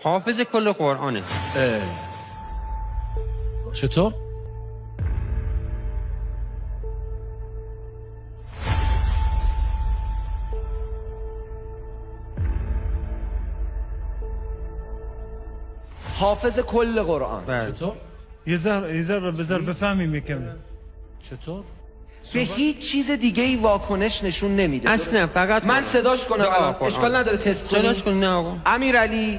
حافظ کل قرآنه. چطور؟ حافظ کل قرآن. بله. چطور؟ یه ذره بذار بفهمیم یکم. چطور؟ به هیچ چیز دیگه ای واکنش نشون نمیده. اصلا فقط من صداش کنم الان اشکال نداره تست کنیم. صداش کن. نه آقا امیرعلی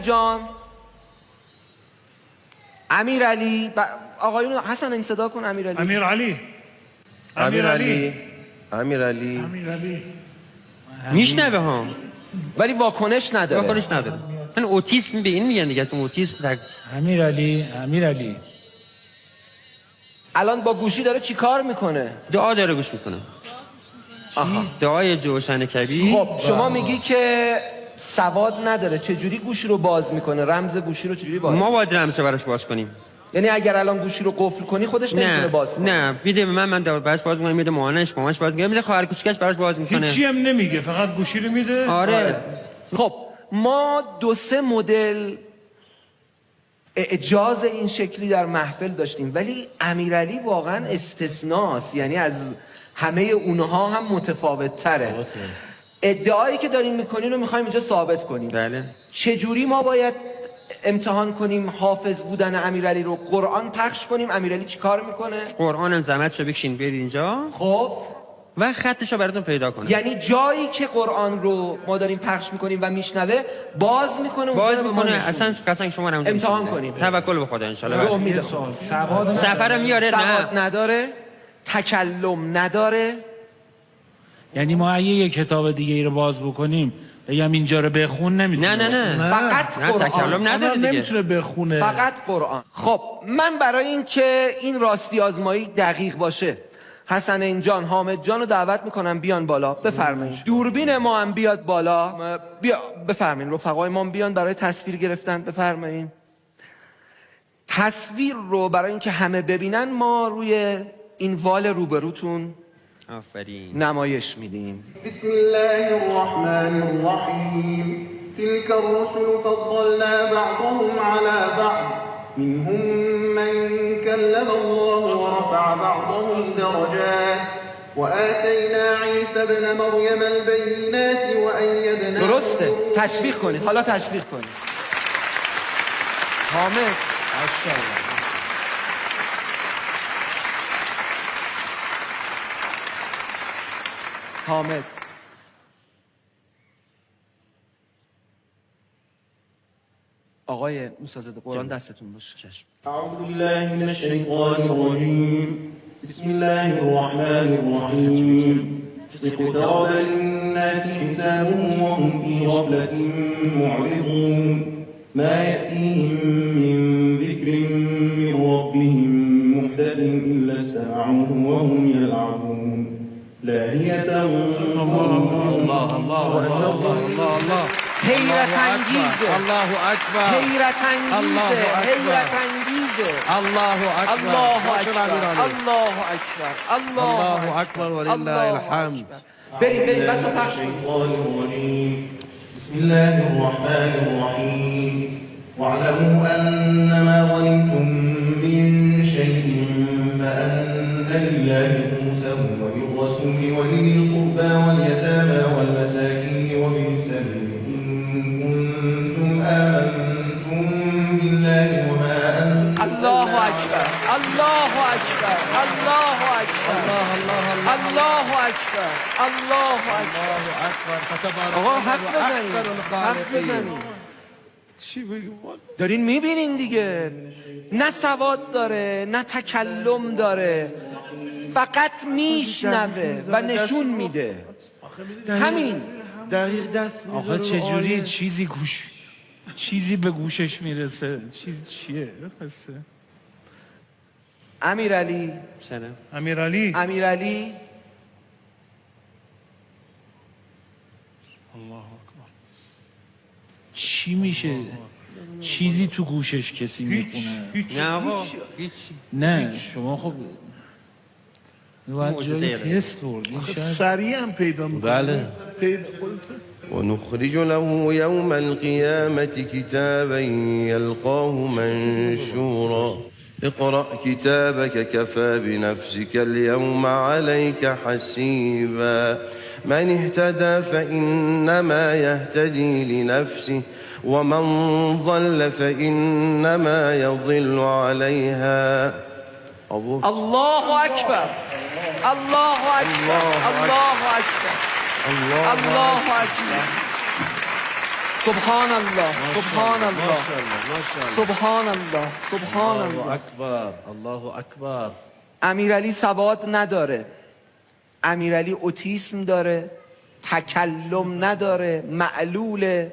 جان امیرعلی آقایون حسن این صدا کن. امیرعلی میشنوه ها ولی واکنش نداره. واکنش نداره. من اوتیسم به این میگن دیگه. اوتیسم. امیرعلی الان با گوشی داره چی کار میکنه؟ دعا داره گوش میکنه. دعای جوشن کبیر. خب شما میگی که سواد نداره، چجوری گوشی رو باز میکنه؟ رمز گوشی رو چجوری باز؟ ما باید رمز براش باز کنیم. یعنی اگر الان گوشی رو قفل کنی خودش نمیتونه باز کنه؟ نه بیده من براش باز میکنم. میده مامانش باز میکنه. میده خواهر کوچیکش براش باز میکنه. هیچی هم نمیگه، فقط گوشی رو میده. آره. خب ما 2-3 مدل اعجاز این شکلی در محفل داشتیم، ولی امیرعلی واقعا استثناست. یعنی از همه اونها هم متفاوت تره. ادعایی که داریم میکنین رو میخوایم اینجا ثابت کنیم. بله. چجوری ما باید امتحان کنیم حافظ بودن امیرعلی رو؟ قرآن پخش کنیم. امیرعلی چی کار میکنه؟ قرآنم زحمتشو بکشین برید اینجا خب و خطشو براتون پیدا کنه. یعنی جایی که قرآن رو ما داریم پخش میکنیم و میشنوه باز میکنه اصلا قشنگ شما رو امتحان کنیم. توکل به خدا ان شاء الله. سواد سفر میاره. سواد نه نداره، تکلم نداره. یعنی ما اگه یه کتاب دیگه ای رو باز بکنیم بگم اینجا رو بخون نمیتونه. نه فقط نه تکلم نداره دیگه. نمیتونه بخونه. فقط قرآن. خب من برای اینکه این راستی آزمایی دقیق باشه حسن جان، حامد جان رو دعوت میکنم بیان بالا. بفرمایید. دوربین ما هم بیاد بالا. بفرمایید. رفقای ما هم بیان برای تصویر گرفتن. بفرمایید. تصویر رو برای اینکه همه ببینن ما روی این وال روبروتون آفرین. نمایش میدیم. بسم الله الرحمن الرحیم. تلك الرسل فضلنا بعضهم على بعض منهم من كلم الله ورفع بعضهم درجات وآتينا عيسى ابن مريم البينات وأيدناه. درسته. تشویق کنید. حالا تشویق کنید. حامد حامد آقای موسیزاده قرآن دستتون باشه. چشم. أعوذ بالله من الشيطان الرجيم. بسم الله الرحمن الرحيم. اقترب للناس حسابهم وهم في غفلة معرضون ما يأتيهم من ذكر من ربهم محدث إلا استمعوه وهم يلعبون لاهية. الله حیرت انگیزه. الله اکبر. حیرت انگیزه. حیرت انگیزه. الله اکبر. الله اکبر. الله اکبر. الله اکبر ولله الحمد. بریم بس رو پخش کنیم. الشيطان الرجيم. بسم الله الرحمن الرحيم. واعلموا أنما غنمتم من شيء فأن لله خمسه وللرسول ولذي القربى واليتامى والمساكين وابن السبيل إن كنتم آمنتم بالله وما الله اکبر. الله اکبر. الله اکبر. الله اکبر. الله اکبر. آقا حرف بزنید. حرف بزنید. دارین میبینین دیگه. نه سواد داره نه تکلم داره، فقط میشنوه و نشون میده. همین. دقیق دست میزنه. آخه چجوری چیزی به گوشش میرسه؟ چیز چیه؟ امیرعلی سلام. امیرعلی چی میشه؟ چیزی تو گوشش کسی میخونه؟ نه آقا هیچ. نه شما خب باید معجزه جایی داره. تست برد این شاید سریع هم پیدا میکنه. بله. پیدا خودت. ونخرج له يوم القيامة كتابا يلقاه منشورا اقرأ كتابك كفى بنفسك اليوم عليك حسيبا من اهتدى فإنما يهتدي لنفسه ومن ضل فإنما يضل عليها الله اکبر، الله اکبر، الله اکبر، الله اکبر. سبحان الله، سبحان الله، سبحان الله، سبحان الله. اکبر، الله اکبر. امیرعلی سواد نداره، امیرعلی اوتیسم داره، تکلم نداره، معلوله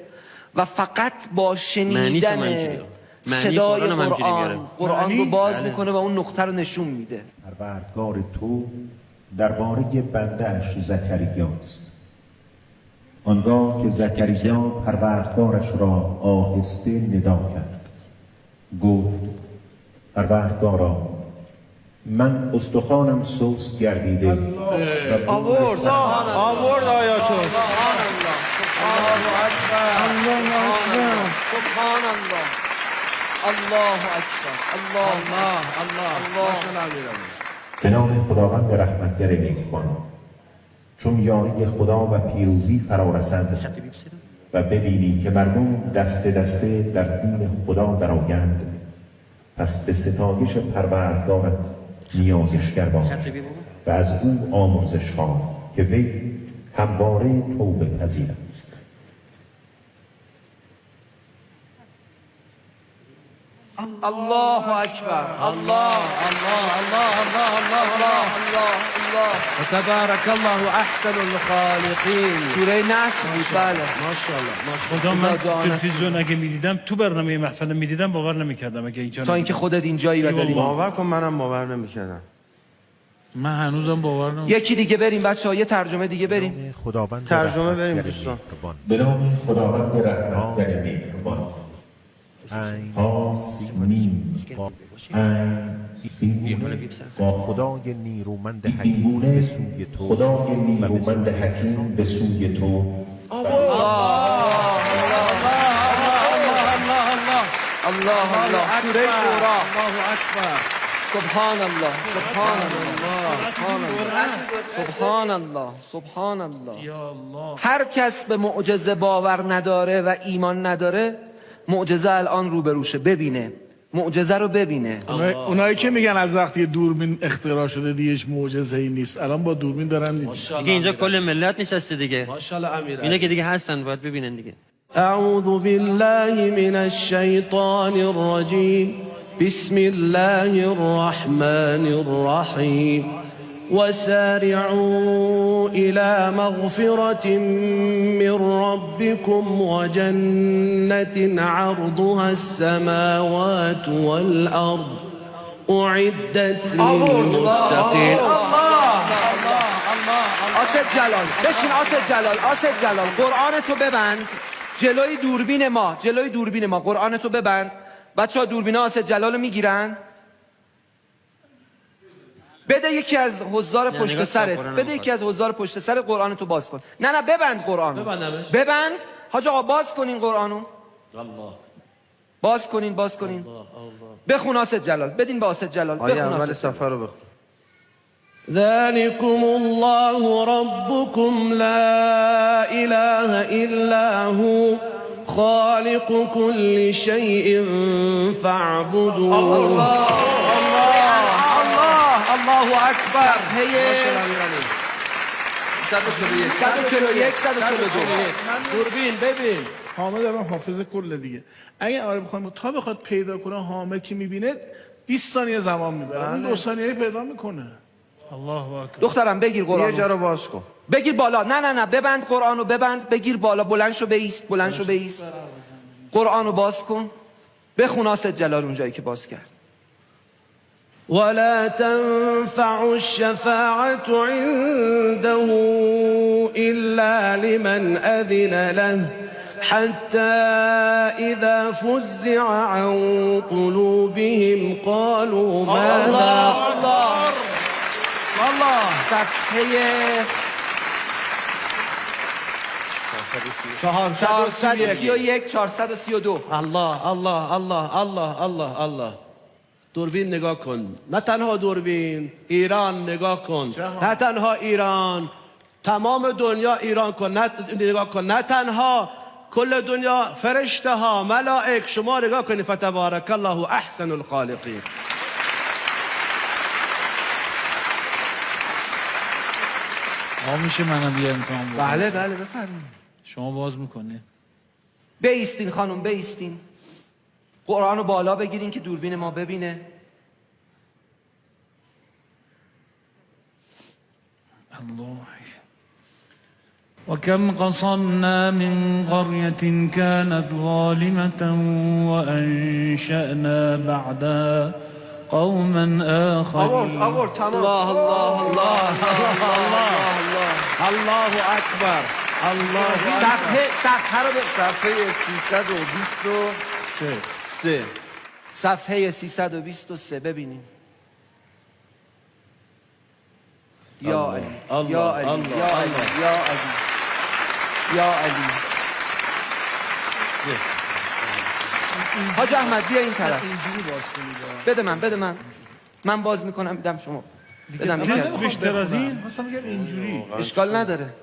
و فقط با شنیدن معنی صدای قرآن هم همینجوری میاره. قرآن رو باز میکنه و اون نقطه رو نشون میده. پروردگار تو درباره بنده اش زکریاست. آنگاه که زکریا پروردگارش را آهسته ندا کرد گفت پروردگارا من استخوانم سست گردیده آورد آیاتو سبحان الله، الله اکبر، الله. به نام خداوند رحمتگر نیکبان. چون یاری خدا و پیروزی فرا رسد و ببینی که مردم دست دسته در دین خدا درآیند، پس به ستایش پروردگارت نیایشگر باش و از او آمرزش خواه که وی همواره توبه پذیر است. الله اکبر، الله، الله، الله، الله، الله، الله، الله، الله. تبارک الله احسن الخالقین. سوره نصر بود. بله. ماشاءالله. خدا من دعا نصیب. تلویزیون اگه میدیدم تو برنامه محفل میدیدم باور نمیکردم اگه اینجا تا اینکه خودت اینجایی و داری. باور کن منم باور نمی‌کردم. من هنوزم باور نمی‌کنم. یکی دیگه بریم بچه‌ها، یه ترجمه دیگه بریم. خداوند ترجمه بریم رحمتگر دوستان. نیکبان. به نام خداوند رحمتگر نیکبان. آسمین با خدای نیرومند حکیم به سوی تو خدای نیرومند حکیم به سوی تو الله، الله. سوره شورا. الله اکبر. سبحان الله، سبحان الله، سبحان الله، سبحان الله. یا الله. هر کس به معجزه باور نداره و ایمان نداره، معجزه الان روبروشه، ببینه معجزه رو ببینه. اونایی که میگن از وقتی دوربین اختراع شده دیگه معجزه ای نیست، الان با دوربین دارن میبینن. دیگه اینجا کل ملت نشسته دیگه. ماشاءالله امیرعلی. اینا که دیگه هستن باید ببینن دیگه. أعوذ بالله من الشيطان الرجيم بسم الله الرحمن الرحيم وسارعوا إلى مغفرة من ربكم وجنة عرضها السماوات والأرض أعدت للمتقين. آسد جلال بشین، آسد جلال، آسد جلال قرآن تو ببند جلوی دوربین ما، جلوی دوربین ما قرآن تو ببند. بچه ها دوربین آسد جلال رو میگیرن. بده یکی از حضار پشت نگاه سرت، قرآن بده نمیخواد. یکی از حضار پشت سر قرآن تو باز کن. نه ببند قرآن رو. ببندمش. ببند حاج آقا، باز کنین قرآن رو. الله. باز کنین، باز کنین. بخون آسد جلال، بدین به آسد جلال. آیه بخون اول آسد جلال. سفر رو بخون. ذلكم الله ربكم لا إله إلا هو خالق كل شيء فاعبدوه. الله اکبر. صفحه 141 142. دوربین ببین. حامد الان حافظ کل دیگه. اگه آره بخوایم تا بخواد پیدا کنه حامد که میبینه 20 ثانیه زمان میبره. اون 2 ثانیه پیدا میکنه. الله اکبر. دخترم بگیر قرآن یه جا رو. رو باز کن. بگیر بالا. نه ببند قرآن رو، ببند، بگیر بالا. بلند شو بیست، بلند شو بیست. قرآن رو باز کن. بخون آسد جلال اونجایی که باز کرد. ولا تنفع الشفاعة عنده إلا لمن أذن له حتى إذا فزع عن قلوبهم قالوا ماذا الله صفحه 431 432. الله الله الله الله الله الله. دوربین نگاه کن، نه تنها دوربین، ایران نگاه کن، نه تنها ایران، تمام دنیا ایران کن، نگاه کن، نه تنها کل دنیا، فرشته ها، ملائک، شما نگاه کنید. فتبارک الله احسن الخالقین. میشه منم یه امتحان بکنم؟ بله بفرمایید. شما باز میکنید. بیستین خانم، بیستین. قرآن رو بالا بگیرین که دوربین ما ببینه. الله. وكم قصمنا من قرية كانت ظالمة وأنشأنا بعدها قوما آخرين. آورد تمام. الله الله الله الله الله اکبر. الله صفحه رو به صفحه 323. صفحه 323 ببینیم. یا علی یا علی یا علی یا علی یا علی. حاج احمد بیا این طرف. بده من من باز میکنم میدم شما. بدم تست بیشتر از این مثلا میگم اینجوری اشکال نداره.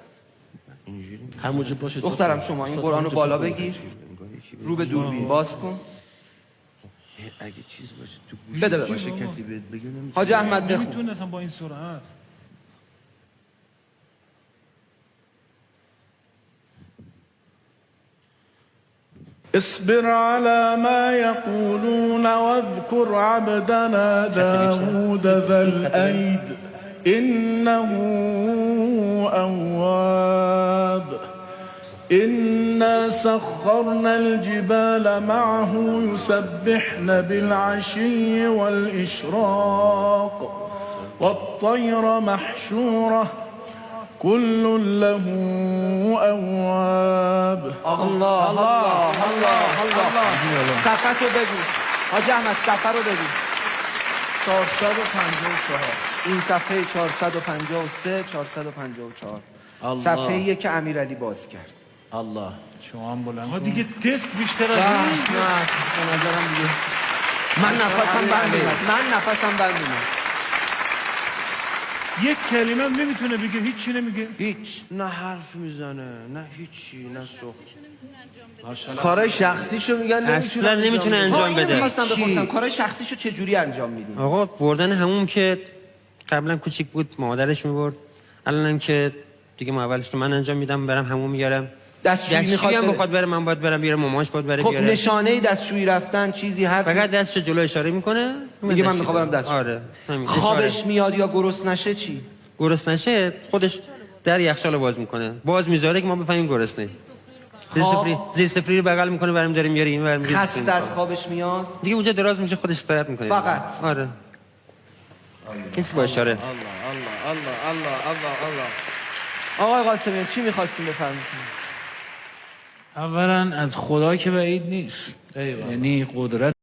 همونجا باشه. دخترم شما این قرآن رو بالا بگیر، رو به دوربین باز کن. اگه چیز باشه تو گوش بده باشه کسی بهت بگه نمی‌تونی. حاج احمد بخون. نمیتونه اصلا با این سرعت. اصبر على ما يقولون واذكر عبدنا داود ذا الأيد إنه أواب. إنا سخرنا الجبال معه يسبحن بالعشي والإشراق والطير محشورة كل له أواب. الله الله الله الله. صفحه رو بگو حاج احمد، صفحه رو بگو. 454. این صفحه 453 454 صفحه‌ایه که امیرعلی باز کرد. الله. شما هم بلند ها کن. دیگه تست بیشتر از نه این. به نظرم دیگه من نفسم بند میاد. یک کلمه هم نمیتونه بگه، هیچی نمیگه. هیچ. نه حرف میزنه نه هیچی نه کارای شخصیشو میگن اصلا نمیتونه انجام بده. می‌خواستم بپرسم کارهای شخصیشو چه جوری انجام میدین؟ آقا بردن هموم که قبلا کوچیک بود مادرش میبرد، الانم که دیگه ما اولش رو من انجام میدم، برم هموم میارم. دستشویی هم بخواد بره، من باید برم، بیارم مامانش باید بره خب بیاره. نشانه دستشویی رفتن چیزی هر فقط دستش جلو اشاره میکنه میگه من میخوام برم دستشویی. آره همین. خوابش میاد یا گرسنه نشه چی؟ گرسنه نشه خودش در یخچال باز میکنه، باز میذاره که ما بفهمیم گرسنه. زیر سفری رو بغل میکنه، بریم داریم میاریم بریم. خسته از خوابش میاد دیگه اونجا دراز میشه، خودش استراحت میکنه فقط. آره کسی با اشاره. الله الله الله الله الله. آقای قاسمیان چی می‌خواستین بفرمایید؟ اولا از خدا که بعید نیست، یعنی قدرت